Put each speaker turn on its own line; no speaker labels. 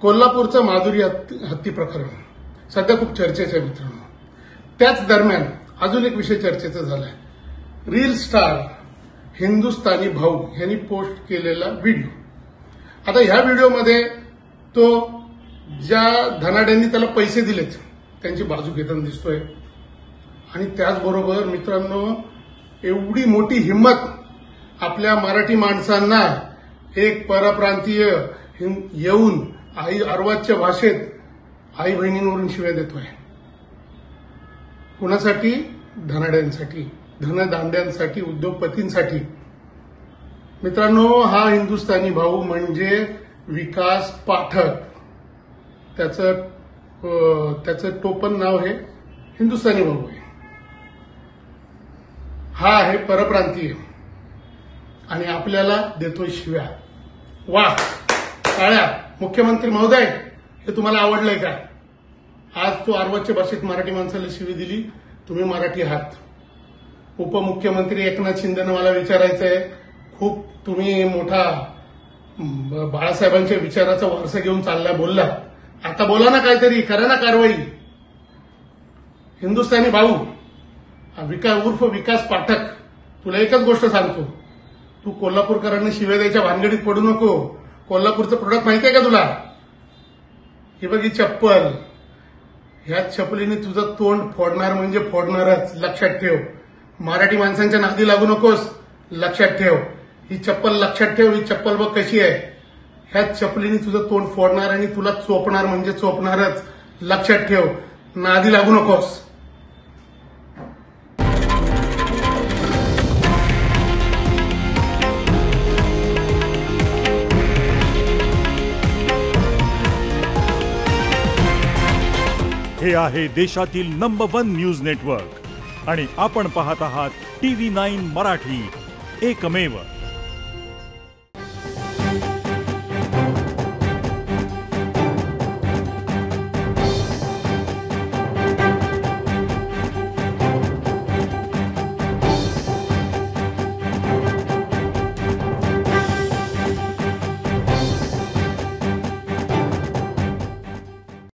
कोल्हापूरचं माधुरी हत्ती प्रकरण सध्या खूप चर्चेचं आहे मित्रांनो. त्याच दरम्यान अजून एक विषय चर्चेचा झालाय. रील स्टार हिंदुस्थानी भाऊ यांनी पोस्ट केलेला व्हिडिओ. आता ह्या व्हिडिओमध्ये तो ज्या धनाढ्यांनी त्याला पैसे दिलेत त्यांची बाजू घेताना दिसतोय. आणि त्याचबरोबर मित्रांनो, एवढी मोठी हिंमत आपल्या मराठी माणसांना एक परप्रांतीय येऊन आई अर्वाच्य भाषेत आई बहिणींवरून शिव्या देतोय. कुणासाठी? धनाढ्यांसाठी, धनदांड्यांसाठी, उद्योगपतींसाठी. मित्रांनो, हा हिंदुस्थानी भाऊ म्हणजे विकास पाठक. त्याचं टोपण नाव हे हिंदुस्थानी भाऊ आहे. हा आहे परप्रांतीय आणि आपल्याला देतोय शिव्या. वा टाळ्या. मुख्यमंत्री महोदय, हे तुम्हाला आवडलंय का? आज तो अर्वाच्य भाषेत मराठी माणसाला शिवी दिली. तुम्ही मराठी आहात. उपमुख्यमंत्री एकनाथ शिंदेनं मला विचारायचंय, खूप तुम्ही मोठा बाळासाहेबांच्या विचाराचा वारसा घेऊन चालला बोलला. आता बोला ना, काहीतरी करा ना कारवाई. हिंदुस्थानी भाऊ उर्फ विकास पाठक, तुला एकच गोष्ट सांगतो, तू कोल्हापूरकरांना शिव्या द्यायच्या भानगडीत पडू नको. कोल्हापूरचं प्रोडक्ट माहितीये का तुला? ही बघ, ही चप्पल. ह्या चप्पलीने तुझं तोंड फोडणार म्हणजे फोडणारच. लक्षात ठेव. मराठी माणसांच्या नादी लागू नकोस. लक्षात ठेव. ही चप्पल लक्षात ठेव. ही चप्पल बघ कशी आहे. ह्या चप्पलीने तुझं तोंड फोडणार आणि तुला चोपणार म्हणजे चोपणारच. लक्षात ठेव. नादी लागू नकोस.
हे आहे देशातील नंबर 1 न्यूज नेटवर्क आणि आपण पाहत आहात TV9 मराठी, एकमेव.